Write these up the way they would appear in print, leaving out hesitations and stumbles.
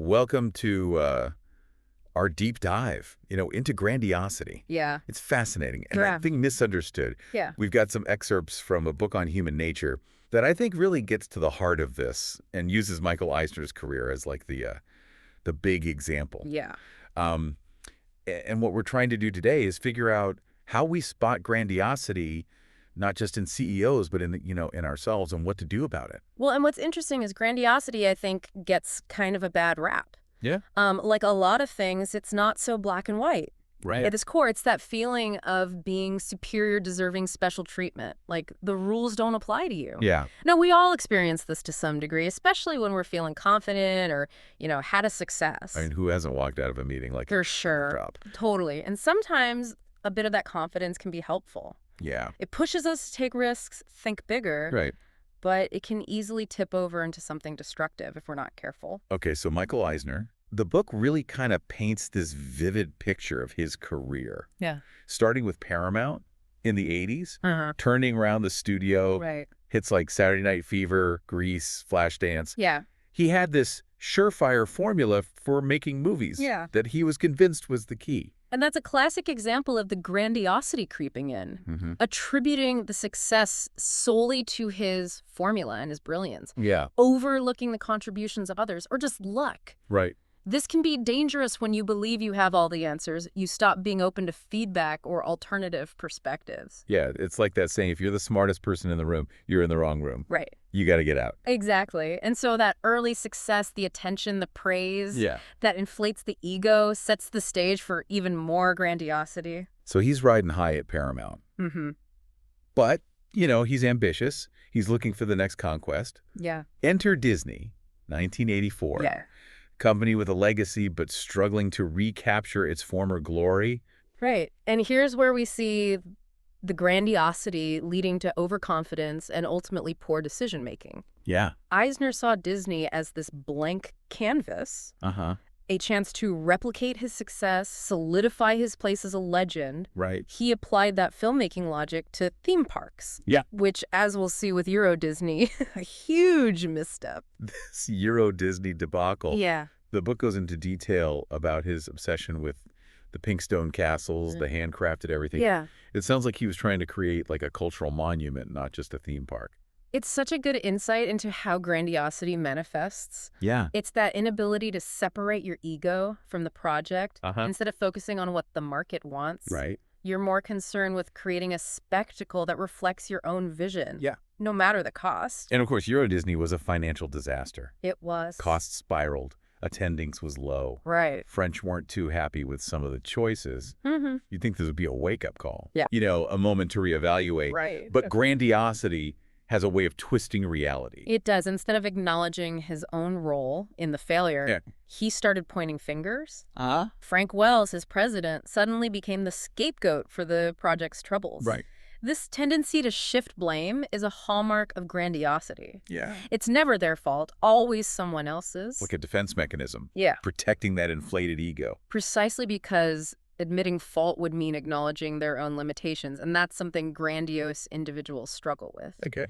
welcome to our deep dive, into grandiosity. Yeah. It's fascinating and Yeah. I think misunderstood. Yeah. We've got some excerpts from a book on human nature that I think really gets to the heart of this and uses Michael Eisner's career as like the big example. Yeah. Um, and what we're trying to do today is figure out how we spot grandiosity, not just in CEOs, but in ourselves and what to do about it. Well, and what's interesting is grandiosity, I think, gets kind of a bad rap. Yeah. Like a lot of things, it's not so black and white. Right. At its core, it's that feeling of being superior, deserving special treatment. Like the rules don't apply to you. Yeah. No, we all experience this to some degree, especially when we're feeling confident or, had a success. I mean, who hasn't walked out of a meeting like For sure. drop? Totally. And sometimes a bit of that confidence can be helpful. Yeah. It pushes us to take risks, think bigger. Right. But it can easily tip over into something destructive if we're not careful. Okay, so Michael Eisner, the book really kind of paints this vivid picture of his career. Yeah. Starting with Paramount in the 80s, Uh-huh. turning around the studio, Right. hits like Saturday Night Fever, Grease, Flashdance. Yeah. He had this surefire formula for making movies that he was convinced was the key. And that's a classic example of the grandiosity creeping in, attributing the success solely to his formula and his brilliance, Yeah. overlooking the contributions of others, or just luck. Right. This can be dangerous when you believe you have all the answers. You stop being open to feedback or alternative perspectives. Yeah, it's like that saying, if you're the smartest person in the room, you're in the wrong room. Right. You got to get out. Exactly. And so that early success, the attention, the praise, Yeah. that inflates the ego, sets the stage for even more grandiosity. So he's riding high at Paramount. Mm-hmm. But, he's ambitious. He's looking for the next conquest. Yeah. Enter Disney, 1984. Yeah. Company with a legacy but struggling to recapture its former glory. Right. And here's where we see the grandiosity leading to overconfidence and ultimately poor decision-making. Yeah. Eisner saw Disney as this blank canvas, Uh-huh. a chance to replicate his success, solidify his place as a legend. Right. He applied that filmmaking logic to theme parks. Yeah. Which, as we'll see with Euro Disney, a huge misstep. This Euro Disney debacle. Yeah. The book goes into detail about his obsession with the pink stone castles, the handcrafted everything. Yeah. It sounds like he was trying to create like a cultural monument, not just a theme park. It's such a good insight into how grandiosity manifests. Yeah. It's that inability to separate your ego from the project. Instead of focusing on what the market wants. Right. You're more concerned with creating a spectacle that reflects your own vision. Yeah. No matter the cost. And of course, Euro Disney was a financial disaster. It was. Costs spiraled. Attendance was low. Right. French weren't too happy with some of the choices. Mm-hmm. You'd think this would be a wake-up call. Yeah. A moment to reevaluate. Right. But grandiosity has a way of twisting reality. It does. Instead of acknowledging his own role in the failure, he started pointing fingers. Frank Wells, his president, suddenly became the scapegoat for the project's troubles. Right. This tendency to shift blame is a hallmark of grandiosity. Yeah. It's never their fault, always someone else's. Like a defense mechanism. Yeah. Protecting that inflated ego. Precisely because admitting fault would mean acknowledging their own limitations, and that's something grandiose individuals struggle with. Okay.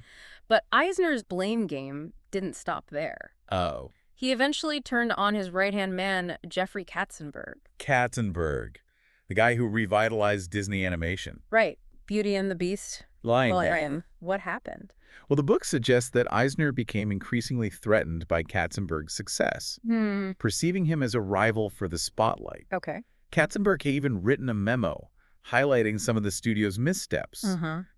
But Eisner's blame game didn't stop there. Oh. He eventually turned on his right-hand man, Jeffrey Katzenberg. Katzenberg, the guy who revitalized Disney animation. Right. Beauty and the Beast. Lion King. Lion. What happened? Well, the book suggests that Eisner became increasingly threatened by Katzenberg's success, perceiving him as a rival for the spotlight. Okay. Katzenberg had even written a memo highlighting some of the studio's missteps.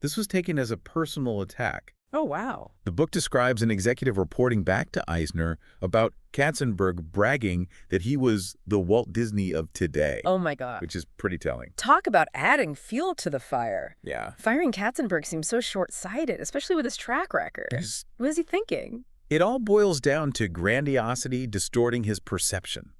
This was taken as a personal attack. Oh, wow. The book describes an executive reporting back to Eisner about Katzenberg bragging that he was the Walt Disney of today. Oh, my God. Which is pretty telling. Talk about adding fuel to the fire. Yeah. Firing Katzenberg seems so short-sighted, especially with his track record. What is he thinking? It all boils down to grandiosity distorting his perception.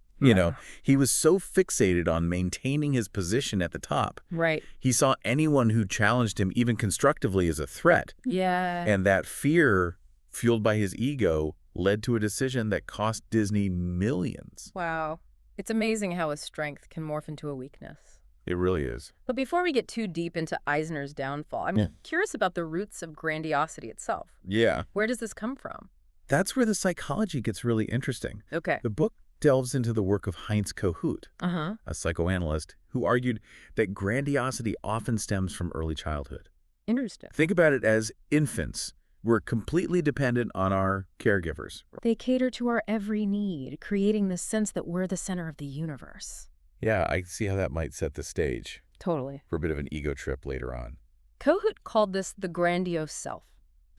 He was so fixated on maintaining his position at the top. Right. He saw anyone who challenged him, even constructively, as a threat. Yeah. And that fear, fueled by his ego, led to a decision that cost Disney millions. Wow. It's amazing how a strength can morph into a weakness. It really is. But before we get too deep into Eisner's downfall, I'm curious about the roots of grandiosity itself. Yeah. Where does this come from? That's where the psychology gets really interesting. Okay. The book delves into the work of Heinz Kohut, Uh-huh. a psychoanalyst who argued that grandiosity often stems from early childhood. Interesting. Think about it as infants. We're completely dependent on our caregivers. They cater to our every need, creating the sense that we're the center of the universe. Yeah, I see how that might set the stage Totally. for a bit of an ego trip later on. Kohut called this the grandiose self,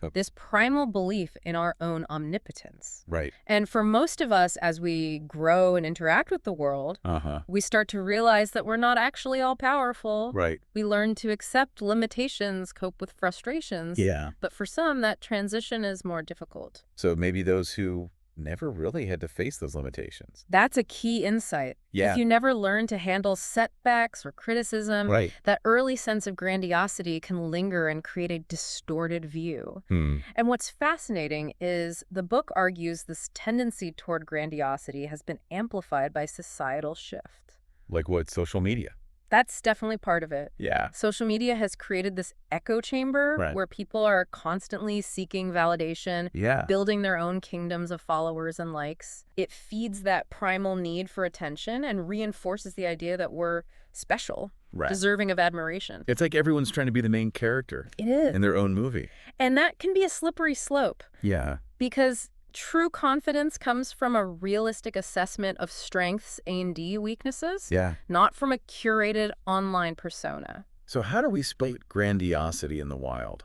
Oh. this primal belief in our own omnipotence. Right. And for most of us, as we grow and interact with the world, we start to realize that we're not actually all powerful. Right. We learn to accept limitations, cope with frustrations. Yeah. But for some, that transition is more difficult. So maybe those who never really had to face those limitations. That's a key insight. Yeah. If you never learn to handle setbacks or criticism, Right. that early sense of grandiosity can linger and create a distorted view. And what's fascinating is the book argues this tendency toward grandiosity has been amplified by societal shift. Like what, social media? That's definitely part of it. Yeah. Social media has created this echo chamber where people are constantly seeking validation, building their own kingdoms of followers and likes. It feeds that primal need for attention and reinforces the idea that we're special, deserving of admiration. It's like everyone's trying to be the main character. It is. In their own movie. And that can be a slippery slope. Yeah. Because true confidence comes from a realistic assessment of strengths and weaknesses, not from a curated online persona. So how do we spot grandiosity in the wild?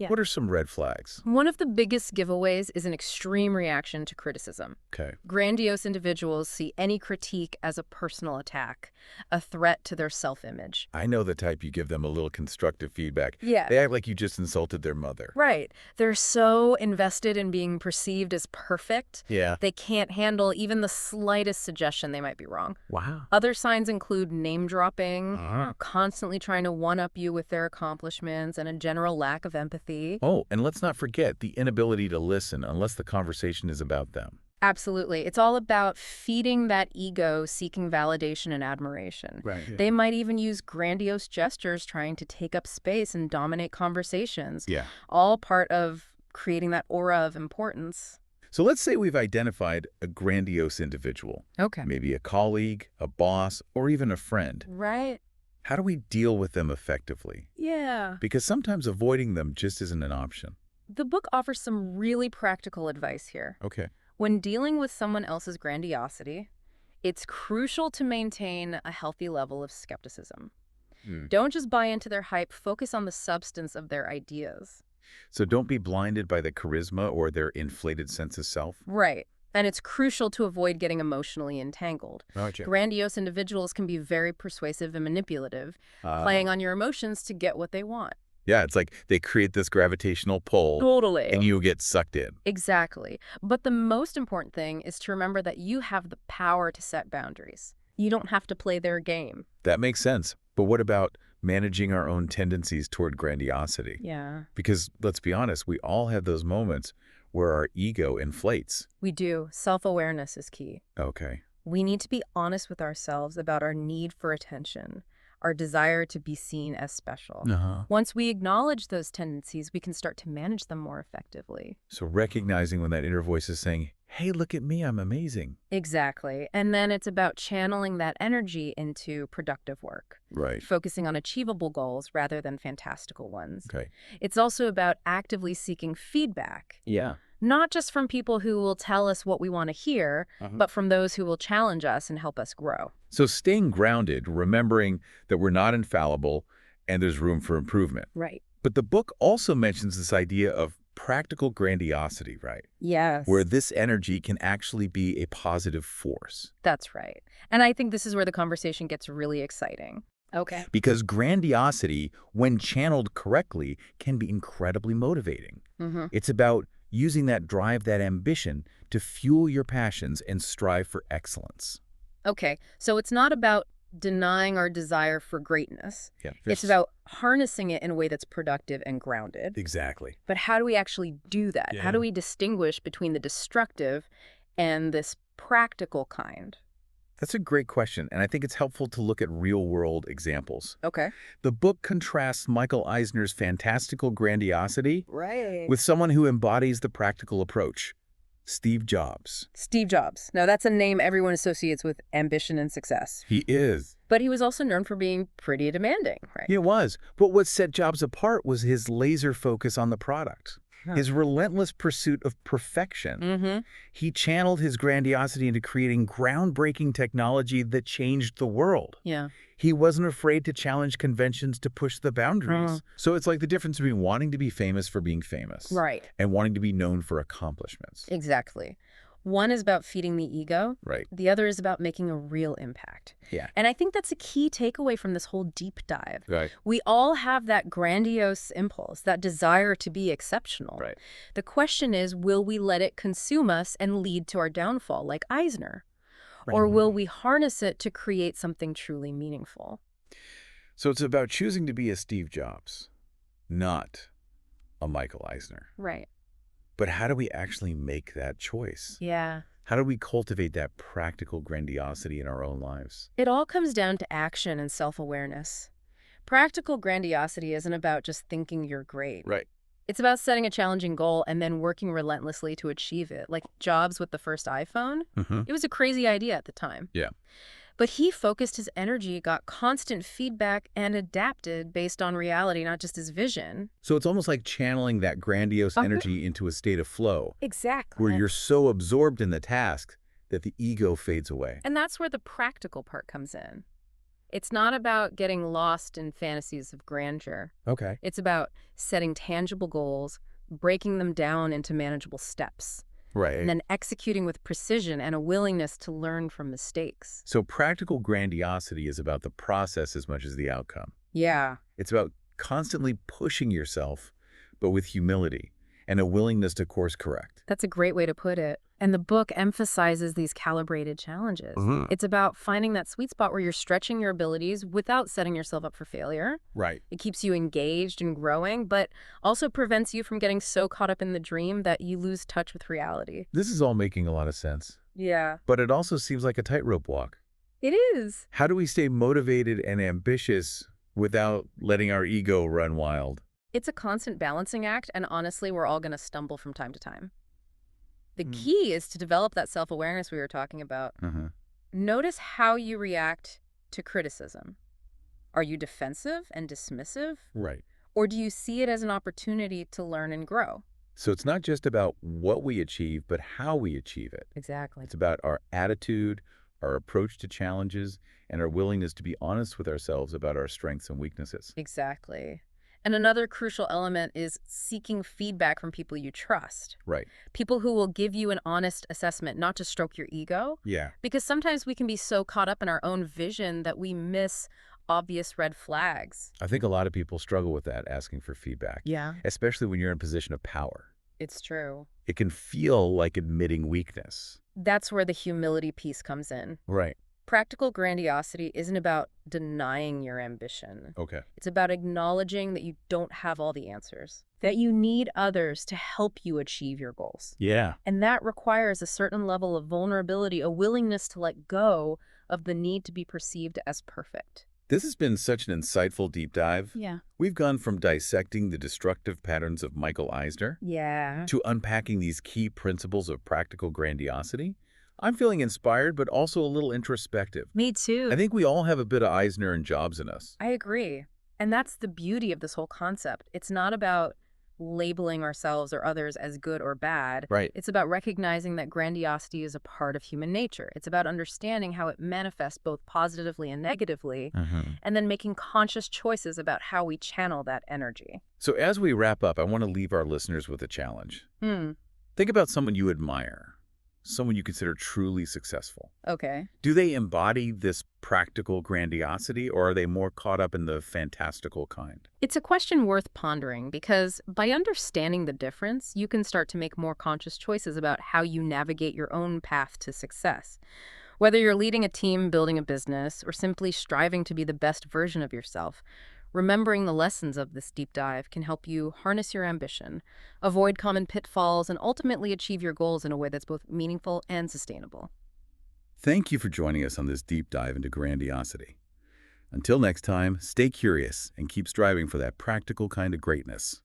What are some red flags? One of the biggest giveaways is an extreme reaction to criticism. Okay. Grandiose individuals see any critique as a personal attack, a threat to their self-image. I know the type. You give them a little constructive feedback. Yeah. They act like you just insulted their mother. Right. They're so invested in being perceived as perfect, they can't handle even the slightest suggestion they might be wrong. Wow. Other signs include name-dropping, constantly trying to one-up you with their accomplishments, and a general lack of empathy. Oh, and let's not forget the inability to listen unless the conversation is about them. Absolutely. It's all about feeding that ego, seeking validation and admiration. Right. They might even use grandiose gestures trying to take up space and dominate conversations. Yeah. All part of creating that aura of importance. So let's say we've identified a grandiose individual. Okay. Maybe a colleague, a boss, or even a friend. Right. How do we deal with them effectively? Yeah. Because sometimes avoiding them just isn't an option. The book offers some really practical advice here. Okay. When dealing with someone else's grandiosity, it's crucial to maintain a healthy level of skepticism. Don't just buy into their hype, focus on the substance of their ideas. So don't be blinded by the charisma or their inflated sense of self? Right. And it's crucial to avoid getting emotionally entangled. Gotcha. Grandiose individuals can be very persuasive and manipulative, playing on your emotions to get what they want. Yeah, it's like they create this gravitational pull. Totally. And you get sucked in. Exactly. But the most important thing is to remember that you have the power to set boundaries. You don't have to play their game. That makes sense. But what about managing our own tendencies toward grandiosity? Yeah. Because let's be honest, we all have those moments where our ego inflates. We do. Self-awareness is key. Okay. We need to be honest with ourselves about our need for attention, our desire to be seen as special. Once we acknowledge those tendencies, we can start to manage them more effectively. So recognizing when that inner voice is saying, hey, look at me, I'm amazing. Exactly. And then it's about channeling that energy into productive work. Right. Focusing on achievable goals rather than fantastical ones. Okay. It's also about actively seeking feedback. Yeah. Not just from people who will tell us what we want to hear, but from those who will challenge us and help us grow. So staying grounded, remembering that we're not infallible and there's room for improvement. Right. But the book also mentions this idea of practical grandiosity, right? Yes. Where this energy can actually be a positive force. That's right. And I think this is where the conversation gets really exciting. Okay. Because grandiosity, when channeled correctly, can be incredibly motivating. It's about using that drive, that ambition, to fuel your passions and strive for excellence. Okay, so it's not about denying our desire for greatness. It's about harnessing it in a way that's productive and grounded. Exactly. But how do we actually do that? How do we distinguish between the destructive and this practical kind? That's a great question, and I think it's helpful to look at real-world examples. Okay. The book contrasts Michael Eisner's fantastical grandiosity Right. with someone who embodies the practical approach. Steve Jobs. Steve Jobs. Now, that's a name everyone associates with ambition and success. He is. But he was also known for being pretty demanding, right? He was. But what set Jobs apart was his laser focus on the product. His relentless pursuit of perfection. He channeled his grandiosity into creating groundbreaking technology that changed the world. Yeah. He wasn't afraid to challenge conventions to push the boundaries. So it's like the difference between wanting to be famous for being famous. Right. And wanting to be known for accomplishments. Exactly. One is about feeding the ego. Right. The other is about making a real impact. Yeah. And I think that's a key takeaway from this whole deep dive. Right. We all have that grandiose impulse, that desire to be exceptional. Right. The question is, will we let it consume us and lead to our downfall, like Eisner? Right. Or will we harness it to create something truly meaningful? So it's about choosing to be a Steve Jobs, not a Michael Eisner. Right. But how do we actually make that choice? Yeah. How do we cultivate that practical grandiosity in our own lives? It all comes down to action and self-awareness. Practical grandiosity isn't about just thinking you're great. Right. It's about setting a challenging goal and then working relentlessly to achieve it. Like Jobs with the first iPhone. It was a crazy idea at the time. Yeah. But he focused his energy, got constant feedback, and adapted based on reality, not just his vision. So it's almost like channeling that grandiose energy into a state of flow. Exactly. Where you're so absorbed in the task that the ego fades away. And that's where the practical part comes in. It's not about getting lost in fantasies of grandeur. Okay. It's about setting tangible goals, breaking them down into manageable steps. Right. And then executing with precision and a willingness to learn from mistakes. So practical grandiosity is about the process as much as the outcome. Yeah. It's about constantly pushing yourself, but with humility and a willingness to course correct. That's a great way to put it. And the book emphasizes these calibrated challenges. It's about finding that sweet spot where you're stretching your abilities without setting yourself up for failure. Right. It keeps you engaged and growing, but also prevents you from getting so caught up in the dream that you lose touch with reality. This is all making a lot of sense. Yeah. But it also seems like a tightrope walk. It is. How do we stay motivated and ambitious without letting our ego run wild? It's a constant balancing act, and honestly, we're all going to stumble from time to time. The key is to develop that self-awareness we were talking about. Notice how you react to criticism. Are you defensive and dismissive? Right. Or do you see it as an opportunity to learn and grow? So it's not just about what we achieve, but how we achieve it. Exactly. It's about our attitude, our approach to challenges, and our willingness to be honest with ourselves about our strengths and weaknesses. Exactly. And another crucial element is seeking feedback from people you trust. Right. People who will give you an honest assessment, not to stroke your ego. Yeah. Because sometimes we can be so caught up in our own vision that we miss obvious red flags. I think a lot of people struggle with that, asking for feedback. Yeah. Especially when you're in a position of power. It's true. It can feel like admitting weakness. That's where the humility piece comes in. Right. Practical grandiosity isn't about denying your ambition. Okay. It's about acknowledging that you don't have all the answers, that you need others to help you achieve your goals. Yeah. And that requires a certain level of vulnerability, a willingness to let go of the need to be perceived as perfect. This has been such an insightful deep dive. Yeah. We've gone from dissecting the destructive patterns of Michael Eisner to unpacking these key principles of practical grandiosity. I'm feeling inspired, but also a little introspective. Me too. I think we all have a bit of Eisner and Jobs in us. I agree. And that's the beauty of this whole concept. It's not about labeling ourselves or others as good or bad. Right. It's about recognizing that grandiosity is a part of human nature. It's about understanding how it manifests both positively and negatively, and then making conscious choices about how we channel that energy. So as we wrap up, I want to leave our listeners with a challenge. Think about someone you admire, someone you consider truly successful. Okay. Do they embody this practical grandiosity, or are they more caught up in the fantastical kind? It's a question worth pondering because by understanding the difference, you can start to make more conscious choices about how you navigate your own path to success. Whether you're leading a team, building a business, or simply striving to be the best version of yourself, remembering the lessons of this deep dive can help you harness your ambition, avoid common pitfalls, and ultimately achieve your goals in a way that's both meaningful and sustainable. Thank you for joining us on this deep dive into grandiosity. Until next time, stay curious and keep striving for that practical kind of greatness.